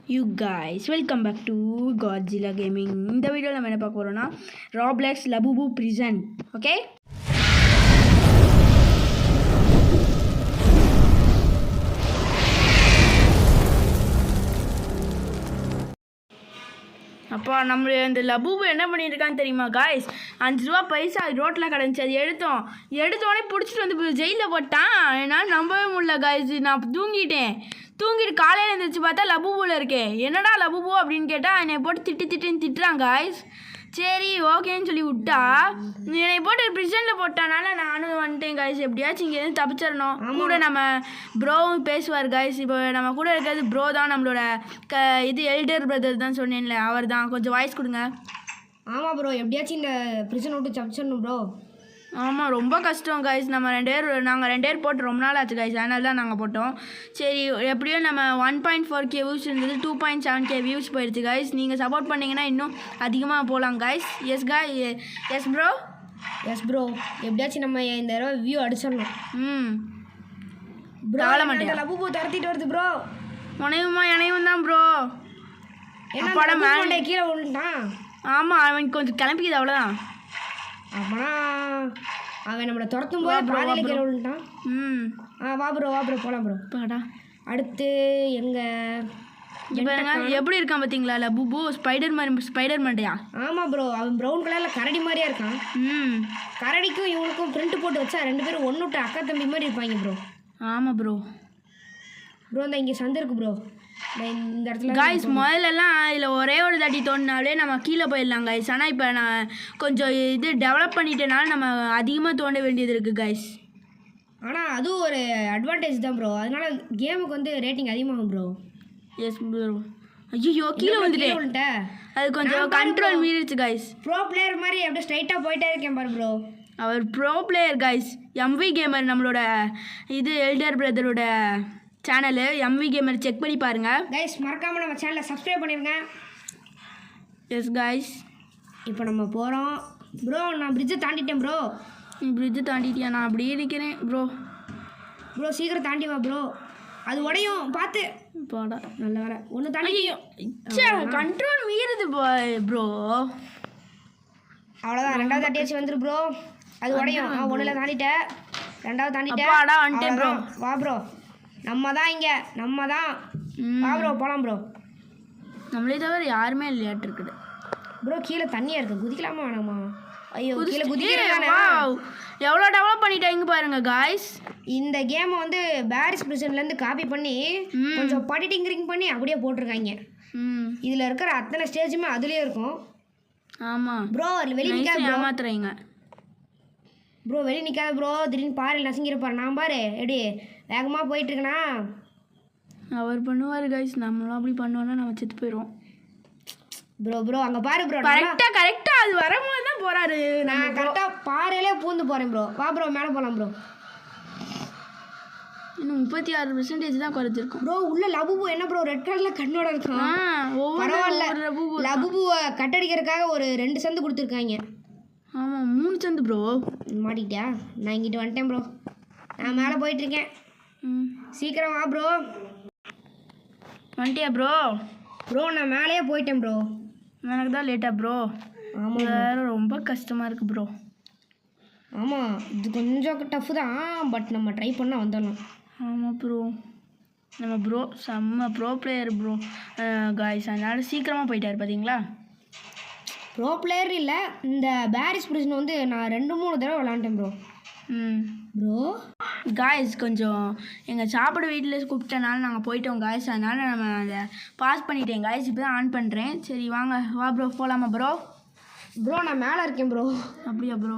You guys, welcome back to Godzilla Gaming. இந்த வீடியோவில் நம்ம என்ன பார்க்க போகிறோம்னா Roblox Labubu Prison. ஓகே, அப்போ நம்ம இந்த லபுபு என்ன பண்ணியிருக்கான்னு தெரியுமா காய்ஸ்? 5 ரூபா பைசா ரோட்டில் கிடந்துச்சு. அது எடுத்தோடனே பிடிச்சிட்டு வந்து ஜெயிலில் போட்டான். என்னால் நம்பவே முடியல காய்ஸ். நான் தூங்கிட்டு காலையில் எழுந்திரிச்சு பார்த்தா லபுபுவில் இருக்கேன். என்னடா லபுபு அப்படின்னு கேட்டால் என்னை போட்டு திட்டுறான் காய்ஸ். சரி ஓகேன்னு சொல்லி விட்டா என்னை போட்டு ப்ரிசனில் போட்டனால நானும் வந்துட்டேன் காய்ஸ். எப்படியாச்சும் இங்கேருந்து தப்பிச்சிடணும். கூட நம்ம ப்ரோவும் பேசுவார் காய்ஸ். இப்போ நம்ம கூட இருக்கிறது ப்ரோ தான், நம்மளோட இது எல்டர் பிரதர் தான் சொன்னேன்ல, அவர் தான். கொஞ்சம் வாய்ஸ் கொடுங்க. ஆமாம் ப்ரோ, எப்படியாச்சும் இந்த ப்ரிசன் விட்டு தப்பிச்சிடணும் ப்ரோ. ஆமாம், ரொம்ப கஷ்டம் காய்ஸ். நாங்கள் 2 பேர் போட்டு ரொம்ப நாள் ஆச்சு காய்ஸ், அதனால தான் நாங்கள் போட்டோம். சரி, எப்படியும் நம்ம 1.4K வியூஸ் இருந்தது 2.7K வியூஸ் போயிடுச்சு காய்ஸ். நீங்கள் சப்போர்ட் பண்ணிங்கன்னா இன்னும் அதிகமாக போகலாம் guys. Yes bro. Yes bro, எப்படியாச்சும் நம்ம இந்த தடவை வியூ அடிச்சிடணும். ப்ரோ மாட்டேன். லபுபு துரத்திட்டு வருது ப்ரோ. இணையும் தான் ப்ரோ. படம் மேலே கீழே விழுந்துட்டான். ஆமாம், அவனுக்கு கொஞ்சம் கிளம்பிக்குது, அவ்வளோதான். அப்போனா அவன் நம்மளை துரத்தும் போது பாதையில் கீழே விழுந்துட்டான். வா ப்ரோ போகலாம் ப்ரோ. பாடா அடுத்து பாருங்க எப்படி இருக்கான் பார்த்தீங்களா லபுபு? ஸ்பைடர் மண்டையா? ஆமாம் ப்ரோ, அவன் ப்ரௌன் கலரில் கரடி மாதிரியா இருக்கான். கரடிக்கும் இவனுக்கும் பிரிண்ட் போட்டு வச்சா 2 பேரும் ஒன்று விட்டு அக்கா தம்பி மாதிரி இருப்பாங்க ப்ரோ. ஆமாம் ப்ரோ. இந்த இங்கே சந்தை இருக்கு ப்ரோ, இந்த இடத்துல காய்ஸ். முதல்லலாம் இதில் ஒரே ஒரு தாட்டி தோண்டினாலே நம்ம கீழே போயிடலாம் காய்ஸ். ஆனால் இப்போ நான் கொஞ்சம் இது டெவலப் பண்ணிட்டனால நம்ம அதிகமாக தோண்ட வேண்டியது இருக்குது காய்ஸ். ஆனால் அதுவும் ஒரு அட்வான்டேஜ் தான் ப்ரோ. அதனால கேமுக்கு வந்து ரேட்டிங் அதிகமாகும் ப்ரோ. Yes bro. ஐயோ, கீழே வந்துட்டேன். அது கொஞ்சம் கண்ட்ரோல் மீறிடுச்சு காய்ஸ். ப்ரோ பிளேயர் மாதிரி அப்படியே ஸ்ட்ரைட்டாக போயிட்டே இருக்கேன் பாரு ப்ரோ. அவர் pro player guys. MV gamer நம்மளோட இது எல்டர் பிரதரோட சேனலு எம்வி கேமர், செக் பண்ணி பாருங்க கைஸ். மறக்காமல் நம்ம சேனலை சப்ஸ்கிரைப் பண்ணிடுங்க. எஸ் கைஸ், இப்போ நம்ம போகிறோம் ப்ரோ. நான் பிரிட்ஜை தாண்டிட்டேன் ப்ரோ. நீ பிரிட்ஜை தாண்டிட்டியா? நான் அப்படியே இருக்கிறேன் ப்ரோ. சீக்கிரம் தாண்டி வா ப்ரோ, அது உடையும் பார்த்து. போடா, நல்ல வேலை ஒன்று தாண்டி. கண்ட்ரோல் மீறுது ப்ரோ. அவ்வளோதான், 2வது தாட்டியாச்சு வந்துரு ப்ரோ. அது உடையும். ஒன்றில் தாண்டிட்டேன், 2வது தாண்டிட்டேன். ப்ரோ வா ப்ரோ, நம்ம தான் வா ப்ரோ, போகலாம் ப்ரோ. நம்மளே தவிர யாருமே இல்லையாட்டு இருக்குது ப்ரோ. கீழே தண்ணியாக இருக்குது, குதிக்கலாமா வேணாமா? ஐயோ, கீழே குதிக்கிறேன். எவ்வளோ டெவலப் பண்ணிட்டாங்க பாருங்க காய்ஸ். இந்த கேமை வந்து பாரிஸ் பிரிசன்லேருந்து காப்பி பண்ணி கொஞ்சம் படிட்டிங் பண்ணி அப்படியே போட்டிருக்காங்க. இதில் இருக்கிற அத்தனை ஸ்டேஜுமே அதுலேயே இருக்கும். ஆமாம் ப்ரோ, வெளியே ஏமாத்துறீங்க ப்ரோ. வெளியே நிற்காத ப்ரோ, திடீர்னு பாறையில் நசுங்கிருப்பார். நான் பாரு எப்படி வேகமாக போயிட்டுருக்கேனா. அவர் பண்ணுவார் காய்ஸ். நம்மளும் அப்படி பண்ணுவோன்னா நம்ம செத்து போயிடுவோம் ப்ரோ. அங்கே பாரு ப்ரோ, கரெக்டாக அது வரும்போது தான் போகிறாரு. நான் கரெக்டாக பாறையிலே பூந்து போகிறேன் ப்ரோ. வா ப்ரோ, மேலே போகலாம் ப்ரோ. இன்னும் 36% தான் குறைஞ்சிருக்கும் ப்ரோ. உள்ள லபுபு என்ன ப்ரோ ரெட் கலரில் கண்ணோட இருக்கான். பரவாயில்ல, லபுபுவை கட்டடிக்கிறதுக்காக ஒரு 2 சந்து கொடுத்துருக்காங்க. ஆமாம், 3 சந்து ப்ரோ. மாட்டிக்கிட்டியா? நான் இங்கிட்டு வந்துட்டேன் ப்ரோ. நான் மேலே போயிட்டுருக்கேன். சீக்கிரம் வா ப்ரோ. வந்துட்டியா ப்ரோ? நான் மேலேயே போயிட்டேன் ப்ரோ. எனக்கு தான் லேட்டா ப்ரோ. ஆமாம், வேறு ரொம்ப கஷ்டமாக இருக்குது ப்ரோ. ஆமாம், இது கொஞ்சம் டஃப்பு தான், பட் நம்ம ட்ரை பண்ணால் வந்துடலாம். ஆமாம் ப்ரோ, நம்ம ப்ரோ செம்ம ப்ரோ பிளேயர் ப்ரோ காய்ஸ். அதனால் சீக்கிரமாக போயிட்டார் பார்த்தீங்களா. ப்ரோ பிளேயர் இல்லை, இந்த பாரிஸ் பிரிசன் வந்து நான் 2-3 தடவை விளாண்டேன் ப்ரோ. ப்ரோ காய்ஸ், கொஞ்சம் எங்கள் சாப்பிட வீட்டில் கூப்பிட்டனால நாங்கள் போயிட்டோம் காய்ஸ். அதனால் நம்ம அதை பாஸ் பண்ணிட்டேன் காய்ஸ். இப்போ தான் ஆன் பண்ணுறேன். சரி வாங்க, வா ப்ரோ, போகலாமா ப்ரோ? நான் மேலே இருக்கேன் ப்ரோ. அப்படியா ப்ரோ?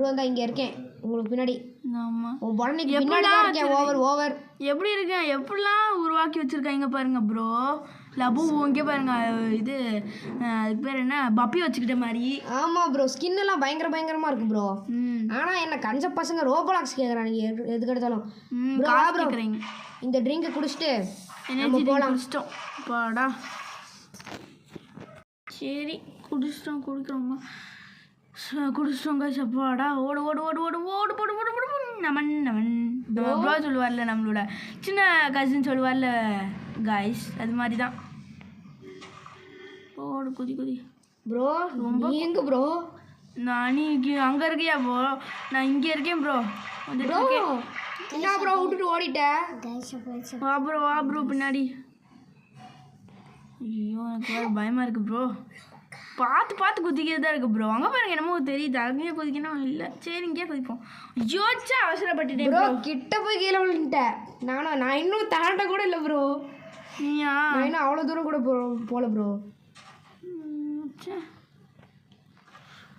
தான் இங்கே இருக்கேன் உங்களுக்கு பின்னாடி. ஆமாம், ஓவர் எப்படி இருக்கேன், எப்படிலாம் உருவாக்கி வச்சுருக்காங்க பாருங்க ப்ரோ. லபு இங்கே பாருங்க, இது அதுக்கு பேர் என்ன, பப்பி வச்சுக்கிட்ட மாதிரி. ஆமாம் ப்ரோ, ஸ்கின்னெல்லாம் பயங்கரமாக இருக்கு ப்ரோ. ஆனால் என்ன கஞ்ச பசங்க ரோபோலாக்ஸ் கேட்குறாங்க எதுக்கு எடுத்தாலும். இந்த ட்ரிங்கை குடிச்சிட்டு குடிச்சிட்டோம் பாடா. சரி குடிச்சிட்டோம் காய்ஸ். அப்பாடா, ஓடு போடு நமன் ப்ரோ சொல்லுவார்ல, நம்மளோட சின்ன கசின் சொல்லுவார்ல காய்ஸ், அது மாதிரி தான். ஓடு குதி குதி. ப்ரோ நீ எங்க ப்ரோ? நான் நீ அங்கே இருக்கியா ப்ரோ? நான் இங்கே இருக்கேன் ப்ரோ. ப்ரோ என்ன ப்ரோ விட்டுட்டு ஓடிட்ட? வா ப்ரோ பின்னாடி. ஐயோ எனக்கு வேறு பயமாக இருக்குது ப்ரோ. பார்த்து குதிக்கிறது தான் இருக்குது ப்ரோ. அங்கே பாருங்க என்னமோ தெரியுது. அங்கேயே குதிக்கணும் இல்லை. சரி இங்கேயே குதிப்போம். ஐயோச்சா அவசரப்பட்டுட்டேன் ப்ரோ. கிட்ட போய் கீழே விழுந்துட்டேன். நான் இன்னும் தாண்ட கூட இல்லை ப்ரோ. நீயா? நான் இன்னும் அவ்வளோ தூரம் கூட போகல ப்ரோ.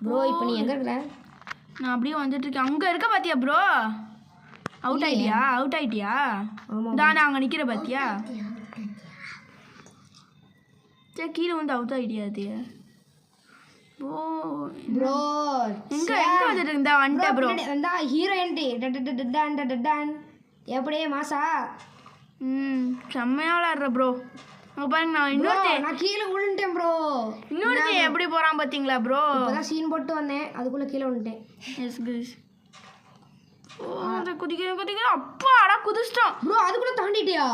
ப்ரோ இப்போ நீ எங்கே இருக்கிற? நான் அப்படியே வந்துட்டு இருக்கேன். அங்கே இருக்க பார்த்தியா ப்ரோ? அவுட் ஆயிட்டியா? நான் அங்கே நிற்கிற பார்த்தியா? சரி கீழே வந்து அவுட் ஆயிட்டியா? அது ப்ரோ எங்கே வந்துட்டு இருந்தா வந்துட்டேன் ப்ரோ. வந்தா ஹீரோயின்டி எப்படியே மாசா? செம்மையாக விளாட்ற ப்ரோ. அங்கே பாருங்க நான் கீழே விழுந்துட்டேன் ப்ரோ. இன்னொருத்தி எப்படி போகிறான் பார்த்தீங்களா ப்ரோ? இப்போதான் சீன் போட்டு வந்தேன் அதுக்குள்ளே கீழே விழுந்துட்டேன். S guys. குதிக்கிறேன் அப்பாடா குதிச்சிட்டோம் ப்ரோ. அதுக்குள்ளே தாண்டிட்டியா?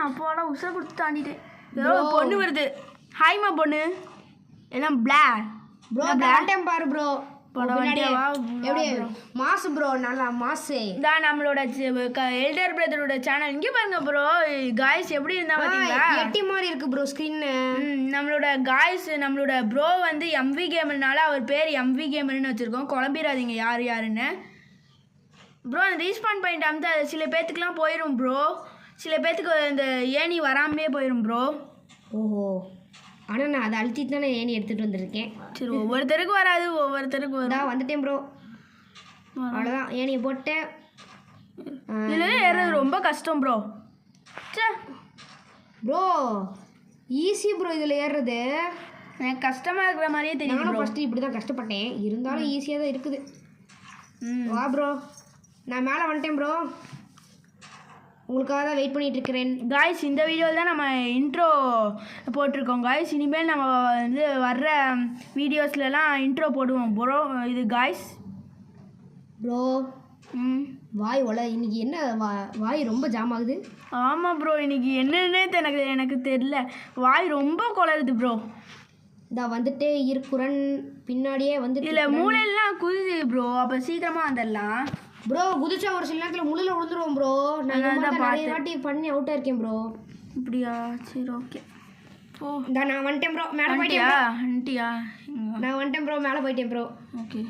அப்பாடா உசரை கொடுத்து தாண்டிட்டேன். ஏதோ பொண்ணு வருது. ஹாய்மா பொண்ணு எல்லாம் ப்ரோ தாண்டேன் பாரு ப்ரோ. எப்படி மாசு ப்ரோ? நல்லா மாசு தான் நம்மளோட எல்டர் பிரதரோட சேனல். இங்கே பாருங்க ப்ரோ காய்ஸ் எப்படி இருந்தா பார்த்தீங்களா? எட்டி மாதிரி இருக்கு ப்ரோ ஸ்க்ரீன். நம்மளோட காய்ஸ் நம்மளோட ப்ரோ வந்து எம்வி கேமர்னால அவர் பேர் எம்வி கேமர்னு வச்சுருக்கோம். குழம்பிடாதீங்க யாருன்னு ப்ரோ. அந்த ரீஸ்பான் பாயிண்ட் அமுத்து அது சில பேர்த்துக்குலாம் போயிடும் ப்ரோ. சில பேர்த்துக்கு அந்த ஏணி வராமலே போயிடும் ப்ரோ. ஓஹோ. ஆனால் நான் அதை அழுத்திட்டு தானே ஏணி எடுத்துகிட்டு வந்திருக்கேன். சரி ஒவ்வொருத்தருக்கு வராது ஒவ்வொருத்தருக்கு வரும். வந்துட்டேன் ப்ரோ. அவ்வளோதான் ஏணியை போட்டேன். இதில் ஏறது ரொம்ப கஷ்டம் ப்ரோ. ப்ரோ ஈஸி ப்ரோ இதில் ஏறுறது. எனக்கு கஷ்டமாக இருக்கிற மாதிரியே தெரியும். நானும் ஃபஸ்ட்டு இப்படி தான் கஷ்டப்பட்டேன். இருந்தாலும் ஈஸியாக தான் இருக்குது. வா ப்ரோ. நான் மேலே வந்துட்டேன் ப்ரோ. உங்களுக்காக தான் வெயிட் பண்ணிட்டு இருக்கிறேன் காய்ஸ். இந்த வீடியோவில் தான் நம்ம இன்ட்ரோ போட்டிருக்கோம் காய்ஸ். இனிமேல் நம்ம வந்து வர்ற வீடியோஸ்லலாம் இன்ட்ரோ போடுவோம் ப்ரோ. இது காய்ஸ் ப்ரோ. வாய் இன்னைக்கு என்ன வாய் ரொம்ப ஜாம் ஆகுது. ஆமாம் ப்ரோ இன்னைக்கு என்னன்னே எனக்கு தெரியல. வாய் ரொம்ப குளருது ப்ரோ. வந்துட்டே இருக்குறன் பின்னாடியே வந்து இதில் மூளையெல்லாம் குதிது ப்ரோ. அப்போ சீக்கிரமாக வந்துடலாம் ப்ரோ. குதிச்சா ஒரு சில நேரத்தில் முள்ளில் விழுந்துருவோம் ப்ரோ. நான் நிறைய வாட்டி பண்ணி அவுட்டாக இருக்கேன் ப்ரோ. அப்படியா? சரி ஓகே. நான் வந்துட்டேன் ப்ரோ. மேலே போயிட்டியா? நான் வந்துட்டேன் ப்ரோ. மேலே போயிட்டேன் ப்ரோ. ஓகே.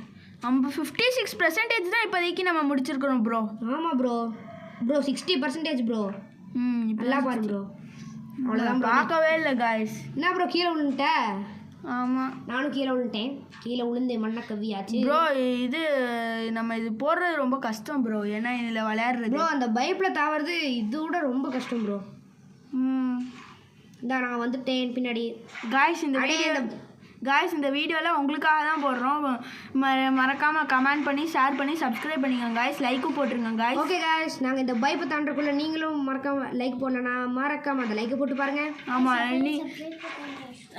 56% தான் இப்போதைக்கு நம்ம முடிச்சிருக்கிறோம் ப்ரோ. ஆமாம் ப்ரோ. 60% ப்ரோ. நல்லா பாரு ப்ரோ. அவ்வளோதான் பார்க்கவே இல்லை காய்ஸ். என்ன ப்ரோ கீழே விழுந்துட்ட? ஆமாம் நானும் கீழே விழுந்துட்டேன். கீழே விழுந்து மண்ணை கவ்வியாச்சு ப்ரோ. இது நம்ம இது போடுறது ரொம்ப கஷ்டம் ப்ரோ. ஏன்னா இதில் விளையாடுறது ப்ரோ அந்த பைப்பில் தாவறது இது விட ரொம்ப கஷ்டம் ப்ரோ. நான் வந்துட்டேன் பின்னாடி. காய்ஸ் இந்த வீடியோவில் உங்களுக்காக தான் போடுறோம். மறக்காமல் கமெண்ட் பண்ணி ஷேர் பண்ணி சப்ஸ்கிரைப் பண்ணிக்கோங்க காய்ஸ். லைக்கும் போட்டுருங்க காய்ஸ். Okay guys. நாங்கள் இந்த பைப்பை தாண்டக்குள்ளே நீங்களும் மறக்காமல் லைக் போடலன்னா மறக்காமல் அந்த லைக்கை போட்டு பாருங்கள். ஆமாம்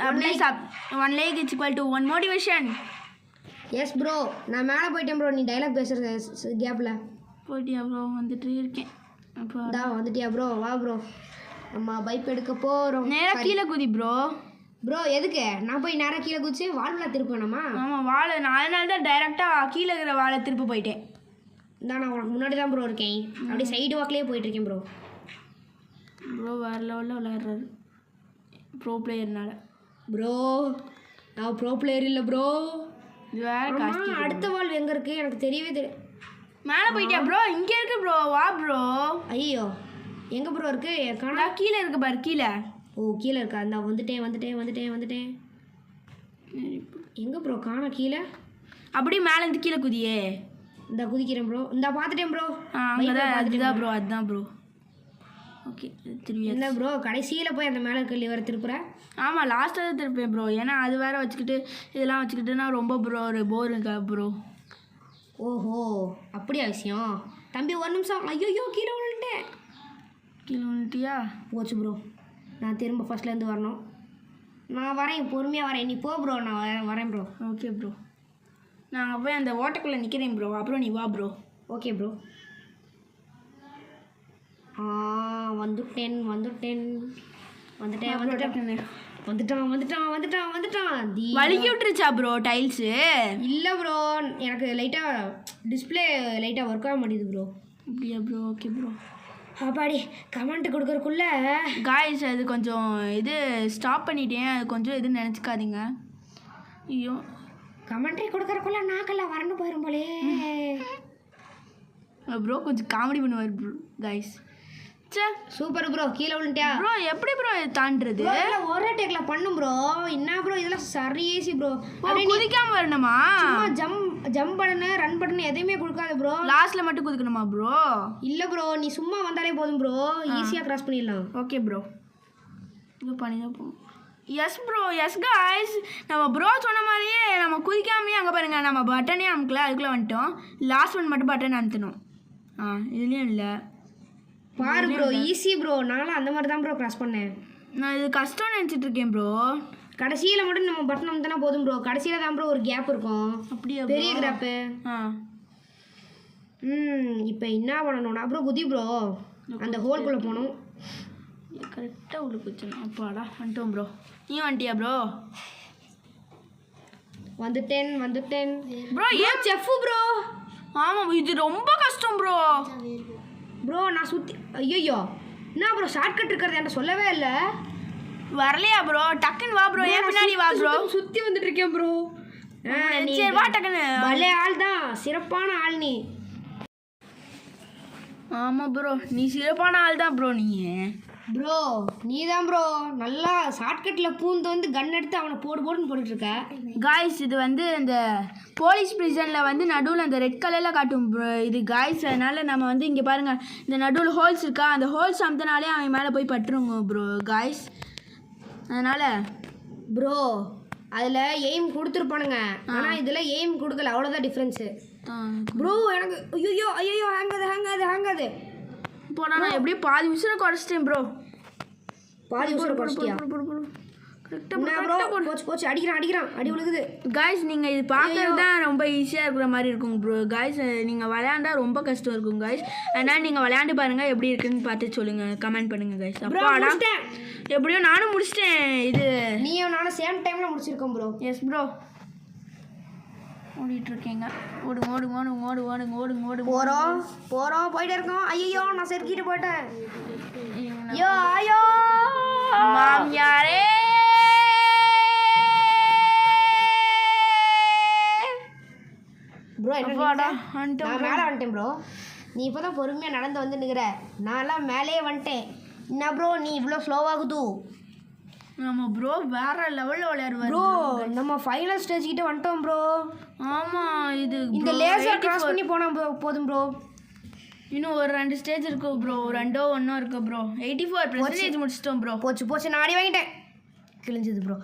அப்படியே 1 like is equal to 1 motivation. Yes bro. நான் மேலே போயிட்டேன் ப்ரோ. நீ டைலாக் பேசுகிற கேப்பில் போயிட்டியா ப்ரோ? வந்துட்டு இருக்கேன். வந்துட்டியா ப்ரோ? வா ப்ரோ. நம்ம பைப் எடுக்க போகிறோம். நேராக கீழே குதி ப்ரோ. ப்ரோ எதுக்கு? நான் போய் நேராக கீழே குதிச்சு வாழை திருப்பணுமா? ஆமாம் வாழை. நான் அதனால தான் டைரெக்டாக கீழே இருக்கிற வாழை திருப்ப போயிட்டேன். நான் உனக்கு முன்னாடி தான் ப்ரோ இருக்கேன். அப்படியே சைடு வாக்கிலே போயிட்டுருக்கேன் ப்ரோ. வேறு லெவலில் விளையாடுறாரு ப்ரோ பிளேயர்னால. ப்ரோ நான் ப்ரோ பிளேயர் இல்லை ப்ரோ. வேறு அடுத்த வால் எங்கே இருக்குது எனக்கு தெரியவே தெரியும். மேலே போயிட்டியா ப்ரோ? இங்கே இருக்கு ப்ரோ. வா ப்ரோ. ஐயோ எங்கே ப்ரோ இருக்குது? காணா. கீழே இருக்கு பாரு. கீழே. ஓ கீழே இருக்கா? இந்த வந்துட்டேன். எங்கே ப்ரோ காணா? கீழே அப்படியே மேலேருந்து கீழே குதியே. இந்த குதிக்கிறேன் ப்ரோ. இந்த பார்த்துட்டேன் ப்ரோ. அதுதான் ப்ரோ. அதுதான் ப்ரோ. ஓகே திரும்பி என்ன ப்ரோ கடைசியில் போய் அந்த மேலே இருக்க லிவரை திருப்புறேன்? ஆமாம் லாஸ்ட்டாக தான் திருப்பேன் ப்ரோ. ஏன்னா அது வேறு வச்சுக்கிட்டு இதெல்லாம் வச்சுக்கிட்டுனா ரொம்ப போர் இருக்கா ப்ரோ. ஓஹோ அப்படியா விஷயம்? தம்பி ஒரு நிமிஷம். ஐயோ கீழே விழுந்துட்டியா? போச்சு ப்ரோ. நான் திரும்ப ஃபஸ்ட்லேருந்து வரணும். நான் வரேன் பொறுமையாக வரேன். நீ போ ப்ரோ. நான் வரேன் ப்ரோ. Okay bro. நாங்கள் போய் அந்த ஓட்டைக்குள்ளே நிற்கிறேன் ப்ரோ. அப்புறம் நீ வா ப்ரோ. Okay bro. வந்துட்டேன். வந்துட்டான் வலிக்கி விட்டுருச்சா ப்ரோ டைல்ஸு? இல்லை ப்ரோ, எனக்கு லைட்டாக டிஸ்பிளே லைட்டாக ஒர்க் ஆக மாட்டேங்குது ப்ரோ. அப்படியா ப்ரோ? Okay bro. அப்பாடி கமெண்ட் கொடுக்கறக்குள்ள காய்ஸ் அது கொஞ்சம் இது ஸ்டாப் பண்ணிட்டேன், அது கொஞ்சம் இது நினச்சிக்காதீங்க. ஐயோ, கமெண்ட்ரி கொடுக்கறக்குள்ள நாக்கெல்லாம் வறண்டு போயிடும் போலே. ப்ரோ கொஞ்சம் காமெடி பண்ணுவார் ப்ரோ காய்ஸ். சே சூப்பர் ப்ரோ, கீழே விழுந்துட்டியா ப்ரோ? எப்படி ப்ரோ தாண்டுறது? ஒரே டேக்ல பண்ணும் ப்ரோ. என்ன ப்ரோ இதெல்லாம் சரி ஈஸி ப்ரோ. குதிக்காம வரணுமா? ஜம்ப் பண்ணு, ரன் பண்ணு, எதையுமே கொடுக்காது ப்ரோ. லாஸ்ட்ல மட்டும் குதிக்கணுமா ப்ரோ? இல்ல ப்ரோ, நீ சும்மா வந்தாலே போதும் ப்ரோ, ஈஸியா கிராஸ் பண்ணிடலாம். ஓகே ப்ரோ, இது பண்ணி தான் போகும். Yes bro, yes guys. நம்ம ப்ரோ சொன்ன மாதிரியே நம்ம குதிக்காமையே அங்கே பாருங்க, நம்ம பட்டனே அமுக்கல, அதுக்குள்ளே வந்துட்டோம். லாஸ்ட் ஒன் மட்டும் பட்டன் அமுத்தணும். இதுலேயும் இல்லை பாரு ப்ரோ, ஈஸி ப்ரோ. நானும் அந்த மாதிரி தான் ப்ரோ கிராஸ் பண்ணேன். நான் இது கஷ்டம்னு நினச்சிட்டு இருக்கேன் ப்ரோ. கடைசியில் மட்டும் நம்ம பட்டன் அமுத்தினா போதும் ப்ரோ. கடைசியில் தான் ப்ரோ ஒரு கேப் இருக்கும். அப்படியா? பெரிய கிராப்பு. இப்போ என்ன பண்ணணும்னா ப்ரோ, குதி ப்ரோ, அந்த ஹோல்குள்ளே போகணும். கரெக்டாக உள்ள குச்சணும். அப்பாடா வந்துட்டோம் ப்ரோ. நீ வந்துட்டியா ப்ரோ? வந்துட்டேன் ப்ரோ. ஏன் செஃப் ப்ரோ? ஆமாம், இது ரொம்ப கஷ்டம் ப்ரோ. ப்ரோ நான் சுற்றி, ஐயோ என்ன ப்ரோ ஷார்ட்கட் இருக்கிறது என்கிட்ட சொல்லவே இல்லை. வரலையா ப்ரோ? டக்குன்னு வா ப்ரோ. ஏன் பின்னாடி வா ப்ரோ. சுற்றி வந்துட்டு இருக்கேன் ப்ரோ. சரி வா டக்குன்னு. பலே ஆள் தான், சிறப்பான ஆள் நீ. ஆமாம் ப்ரோ, நீ சிறப்பான ஆள் தான் ப்ரோ. நீ ப்ரோ நீ தான் ப்ரோ நல்லா ஷார்ட்கட்டில் பூந்து வந்து கன் எடுத்து அவனை போடுன்னு போட்டுட்ருக்க. காய்ஸ் இது வந்து இந்த போலீஸ் ப்ரிசனில் வந்து நடுவில் அந்த ரெட் கலரில் காட்டும் ப்ரோ இது காய்ஸ். அதனால் நம்ம வந்து இங்கே பாருங்கள், இந்த நடுவில் ஹோல்ஸ் இருக்கா, அந்த ஹோல்ஸ் அமுத்தினாலே அவன் மேலே போய் பட்டுருங்க ப்ரோ காய்ஸ். அதனால் ப்ரோ அதில் எய்ம் கொடுத்துருப்பானுங்க, ஆனால் இதில் எய்ம் கொடுக்கல, அவ்வளோதான் டிஃப்ரென்ஸு ப்ரோ. எனக்கு ஐயோ ஹேங்காது போனா நான் எப்படியும் பாதி உசுரை குறைச்சிட்டேன் ப்ரோ. பாதி உசுரை குறைச்சிட்டியா? போச்சு அடிக்கிறான் அடி விழுகுது. காய்ஸ் நீங்கள் இது பார்க்கறது தான் ரொம்ப ஈஸியாக இருக்கிற மாதிரி இருக்கும் ப்ரோ காய்ஸ். நீங்கள் விளையாண்டா ரொம்ப கஷ்டம் இருக்கும் காய்ஸ். அதனால் நீங்கள் விளையாண்டு பாருங்கள், எப்படி இருக்குன்னு பார்த்து சொல்லுங்கள், கமெண்ட் பண்ணுங்கள் காய்ஸ். அப்பாடா எப்படியோ நானும் முடிச்சிட்டேன். இது நீயும் நானும் சேம் டைமில் முடிச்சிருக்கோம் ப்ரோ. Yes bro. ஓடிட்டுருக்கேங்க. ஓடுங்க. போகிறோம் போயிட்டே இருக்கோம். ஐயோ நான் செருக்கிட்டு போயிட்டேன். ஐயோ மாமியாரே. ப்ரோ நான் மேலே வந்துட்டேன் ப்ரோ. நீ இப்போ தான் பொறுமையாக நடந்து வந்து நிற்கிற, நான்லாம் மேலேயே வந்துட்டேன். என்ன ப்ரோ நீ இவ்வளோ ஸ்லோவாகுது? ஆமாம் ப்ரோ, வேற லெவலில் விளையாடுவார் ப்ரோ. நம்ம ஃபைனல் ஸ்டேஜ் கிட்ட வந்துட்டோம் ப்ரோ. ஆமாம், இது இந்த லேசர் கிராஸ் பண்ணி போனால் போதும் ப்ரோ. இன்னும் ஒரு 2 ஸ்டேஜ் இருக்கு ப்ரோ, 2 1 இருக்கு ப்ரோ. 84% முடிச்சிட்டோம் ப்ரோ. போச்சு நான் அடி வாங்கிட்டேன். கிழிஞ்சது ப்ரோ.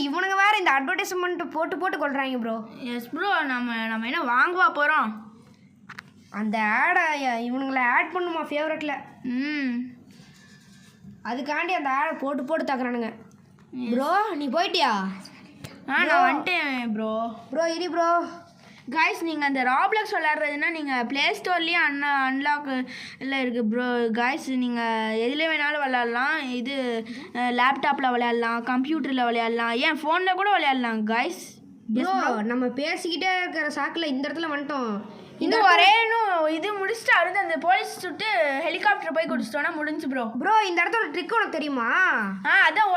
இவனுங்க வேறு இந்த அட்வர்டைஸ்மெண்ட் போட்டு கொள்றாங்க ப்ரோ. எஸ் ப்ரோ, நம்ம என்ன வாங்குவா போகிறோம்? அந்த ஆடை இவனுங்களை ஆட் பண்ணுமா ஃபேவரட்டில். அதுக்காண்டி அந்த ஆடை போட்டு தாக்குறானுங்க ப்ரோ. நீ போயிட்டியா? நான் வந்துட்டேன் ப்ரோ. இரு ப்ரோ. காய்ஸ் நீங்கள் அந்த ராப்ளாக்ஸ் விளையாடுறதுன்னா நீங்கள் ப்ளே ஸ்டோர்லேயே அன்லாக் எல்லாம் இருக்குது ப்ரோ காய்ஸ். நீங்கள் எதில் வேணாலும் விளையாடலாம். இது லேப்டாப்பில் விளையாடலாம், கம்ப்யூட்டரில் விளையாடலாம், ஏன் ஃபோனில் கூட விளையாடலாம் காய்ஸ். ப்ரோ நம்ம பேசிக்கிட்டே இருக்கிற சாக்கில் இந்த இடத்துல வந்துட்டோம். இன்னும் இது முடிச்சுட்டு அடுத்து அந்த போலீஸ் சுட்டு ஹெலிகாப்டர் போய் குடிச்சிட்டோன்னா முடிஞ்சு ப்ரோ. இந்த இடத்துல ட்ரிக் உனக்கு தெரியுமா? அதான்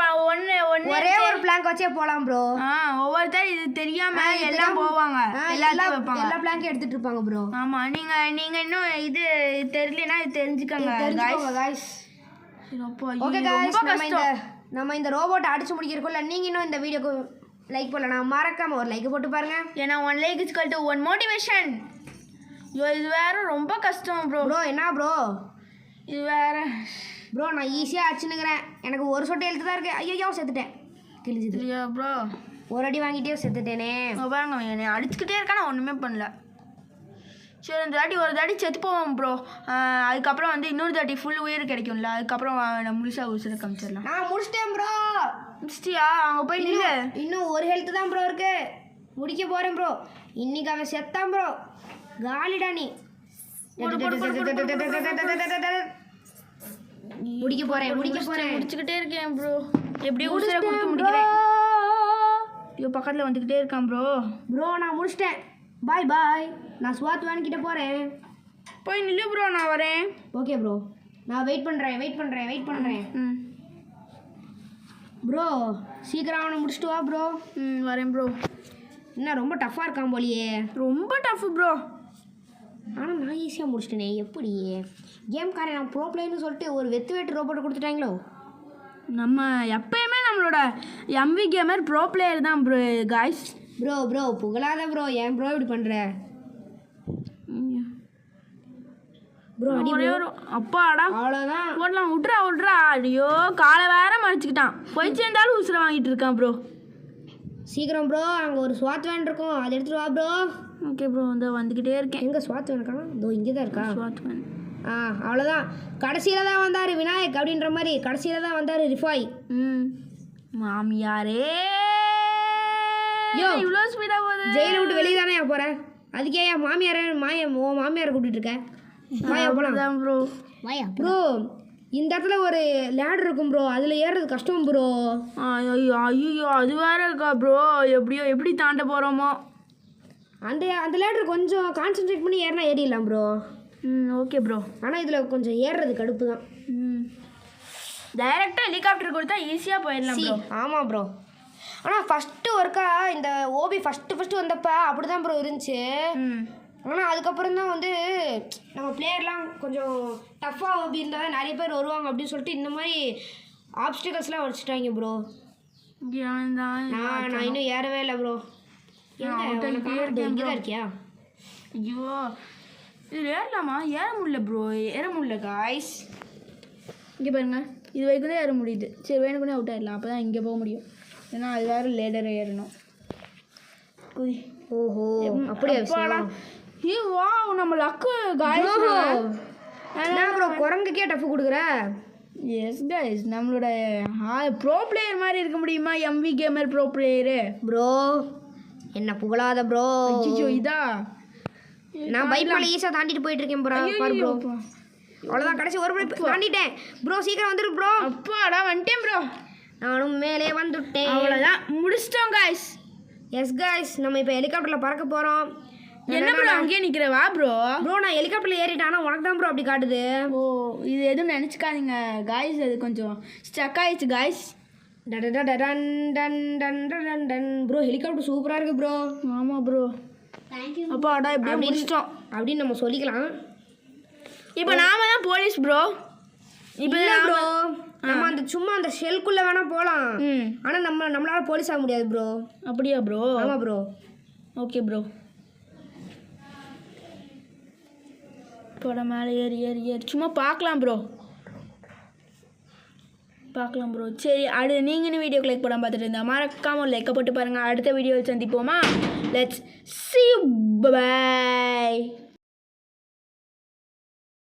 ஒரே ஒரு பிளாங்க் வச்சே போகலாம் ப்ரோ. ஒவ்வொருத்தர் இது தெரியாம எல்லாம் போவாங்க, எல்லாத்தையும் வைப்பாங்க, எல்லா பிளாங்கும் எடுத்துட்டு இருப்பாங்க ப்ரோ. ஆமா, நீங்க இன்னும் இது தெரியலனா இது தெரிஞ்சுக்கங்க गाइस. ஓகே गाइस, நம்ம இந்த ரோபோட் அடிச்சு முடிக்கிறதுக்குள்ள நீங்க இன்னும் இந்த வீடியோக்கு லைக் பண்ணலனா மறக்காம ஒரு லைக் போட்டு பாருங்க. ஏன்னா 1 like is equal to 1 motivation. இது வேற ரொம்ப கஷ்டம் ப்ரோ. என்ன ப்ரோ இது வேற ப்ரோ? நான் ஈஸியாக அடிச்சுனுங்கிறேன், எனக்கு ஒரு சொட்டு எழுத்து தான் இருக்கு. ஐயோ செத்துட்டேன், கிழிஞ்சுது ப்ரோ. ஒரு அடி வாங்கிட்டே செத்துட்டேனே. பாருங்க என்னை அடிச்சுக்கிட்டே இருக்கா, நான் ஒன்றுமே பண்ணல. சரி ஒரு தாட்டி செத்து போவோம் ப்ரோ. அதுக்கப்புறம் வந்து இன்னொரு தாட்டி ஃபுல் உயிர் கிடைக்கும்ல, அதுக்கப்புறம் நான் முழுசாக உசுரை காமிச்சிடலாம். நான் முடிச்சிட்டேன் ப்ரோ. முடிச்சிட்டியா? அங்கே போய் நில்லு. இன்னும் ஒரு ஹெல்த்து தான் ப்ரோ இருக்கு, முடிக்க போகிறேன் ப்ரோ. இன்னைக்கு அவன் செத்தான் ப்ரோ, காலிடா நீ. முடிக்க போறேன் முடிச்சுக்கிட்டே இருக்கேன் ப்ரோ. எப்படியோ உசுரை கொடுத்து முடிக்கிறேன். ஐயோ பக்கத்தில் வந்துக்கிட்டே இருக்கான் ப்ரோ. ப்ரோ நான் முடிச்சிட்டேன். பாய் பாய். நான் ஸ்வாத் வேன் கிட்ட போகிறேன். போய் நில்லு ப்ரோ, நான் வரேன். ஓகே ப்ரோ, நான் வெயிட் பண்ணுறேன். ப்ரோ சீக்கிரம் அவனை முடிச்சுட்டு வா ப்ரோ. வரேன் ப்ரோ. என்ன ரொம்ப டஃப்பாக இருக்கான் போலியே. ரொம்ப டஃப் ப்ரோ. ஆனால் நான் ஈஸியாக முடிச்சிட்டேனே. எப்படி கேம்காரன் நான் ப்ரோ பிளேயர்னு சொல்லிட்டு ஒரு வெட்டு ரோபோட்டை கொடுத்துட்டாங்களோ. நம்ம எப்பயுமே நம்மளோட எம்வி கேமர் ப்ரோ பிளேயர் தான் ப்ரோ காய்ஸ். ப்ரோ புகழாத ப்ரோ. ஏன் ப்ரோ இப்படி பண்ணுற ப்ரோ? அடி ஒரே ஒரு அப்பாடா. அவ்வளோதான். ஓடலாம். விட்றா. ஐயோ காலை வேற மறைச்சிக்கிட்டான். போய் சேர்ந்தாலும் உசுரை வாங்கிட்டு இருக்கான் ப்ரோ. சீக்கிரம் ப்ரோ, அங்கே ஒரு ஸ்வாத் வேன் இருக்கும், அதை எடுத்துகிட்டு வா ப்ரோ. ஓகே ப்ரோ, வந்துக்கிட்டே இருக்கேன். எங்கே ஸ்வாத் வேன் இருக்கான்? இதோ இங்கே தான் இருக்கா? ஸ்வாத் வேன். அவ்வளோதான். கடைசியில் தான் வந்தார் விநாயக் அப்படின்ற மாதிரி. கடைசியில் தான் வந்தார் ரிஃபாய். மாமியாரே இவ்வளோ ஸ்பீடாக போகுது. ஜெயிலை விட்டு வெளியே தானே போகிறேன். அதுக்கே என் மாமியாரை கூப்பிட்டு இருக்கேன். வாயா போலாம் ப்ரோ. ப்ரோ இந்த இடத்துல ஒரு லேடர் இருக்கும் ப்ரோ, அதில் ஏறுறது கஷ்டம் ப்ரோ. ஐயோ அது வேற இருக்கா ப்ரோ. எப்படி தாண்ட போகிறோமோ. அந்த லேடர் கொஞ்சம் கான்சென்ட்ரேட் பண்ணி ஏறினா ஏறிடலாம் ப்ரோ. Okay bro. ஆனால் இதில் கொஞ்சம் ஏறுறது கடுப்பு தான். டைரெக்டாக ஹெலிகாப்டர் கொடுத்தா ஈஸியாக போயிடலாம் ப்ரோ. ஆமாம் ப்ரோ. ஆனால் ஃபஸ்ட்டு ஒர்க்கா இந்த ஓபி ஃபஸ்ட்டு வந்தப்போ அப்படி தான் ப்ரோ இருந்துச்சு. ஆனால் அதுக்கப்புறம் தான் வந்து நம்ம பிளேயர்லாம் கொஞ்சம் டஃப்பாக ஓபி இருந்தால் நிறைய பேர் வருவாங்க அப்படின்னு சொல்லிட்டு இந்த மாதிரி ஆப்ஸ்டிகல்ஸ்லாம் வச்சுட்டாங்க ப்ரோ. நான் இன்னும் ஏறவே இல்லை ப்ரோ. இங்கே தான் இருக்கியா? ஐயோ இது ஏறலாமா? ஏற முடியல ப்ரோ. ஏற முடியல காய்ஸ். இங்கே பாருங்க, இது வரைக்கும் தான் ஏற முடியுது. சரி வேணுக்குனே அவுட் ஆயிடலாம். அப்போ தான் இங்கே போக முடியும். ஏன்னா அது வேறு லேடரை ஏறணும். ஓஹோ அப்படியே வா நம்ம லக்கு காய்ஸ். ப்ரோ குரங்குக்கே டஃப் கொடுக்குற. எஸ் காய்ஸ், நம்மளோட ப்ரோ பிளேயர் மாதிரி இருக்க முடியுமா? MV gamer bro player bro. என்ன புகழாத ப்ரோ. இதா நான் பைக் மேலே ஈஸியாக தாண்டிட்டு போயிட்டு இருக்கேன் ப்ரோ. அவ்வளோதான், கடைசி ஒரு மணி தாண்டிட்டேன் ப்ரோ. சீக்கிரம் வந்துரு ப்ரோ. அப்பாடா வந்துட்டேன் ப்ரோ. நானும் மேலே வந்துட்டேன். அவ்வளோதான் முடிச்சிட்டோம் காய்ஸ். எஸ் காய்ஸ், நம்ம இப்போ ஹெலிகாப்டரில் பறக்க போகிறோம். என்ன ப்ரோ அங்கேயே நிற்கிற? வா ப்ரோ. நான் ஹெலிகாப்டரில் ஏறிட்டேன். ஆனால் உனக்கு தான் ப்ரோ அப்படி காட்டுது. ஓ இது எதுவும் நினச்சிக்காதீங்க காய்ஸ். அது கொஞ்சம் ஸ்டக் ஆயிடுச்சு காய்ஸ். ப்ரோ ஹெலிகாப்டர் சூப்பராக இருக்குது ப்ரோ. ஆமாம் ப்ரோ. அப்பாடா எப்படியும் முடிச்சிட்டோம் அப்படின்னு நம்ம சொல்லிக்கலாம். இப்போ நாம தான் போலீஸ் ப்ரோ. இப்போ ப்ரோ நம்ம சும்மா அந்த ஷெல்குள்ளே வேணால் போகலாம். ஆனால் நம்மளால போலீஸ் ஆக முடியாது ப்ரோ. அப்படியா ப்ரோ? ஆமாம் ப்ரோ. Okay bro. போட மேலே ஏறி சும்மா பார்க்கலாம் ப்ரோ. சரி நீங்கள் இன்னும் வீடியோக்கு லைக் போடாமல் பார்த்துட்டு இருந்தால் மறக்காமல் லைக்கை போட்டு பாருங்கள். அடுத்த வீடியோவில் சந்திப்போமா? Let's see you. Bye.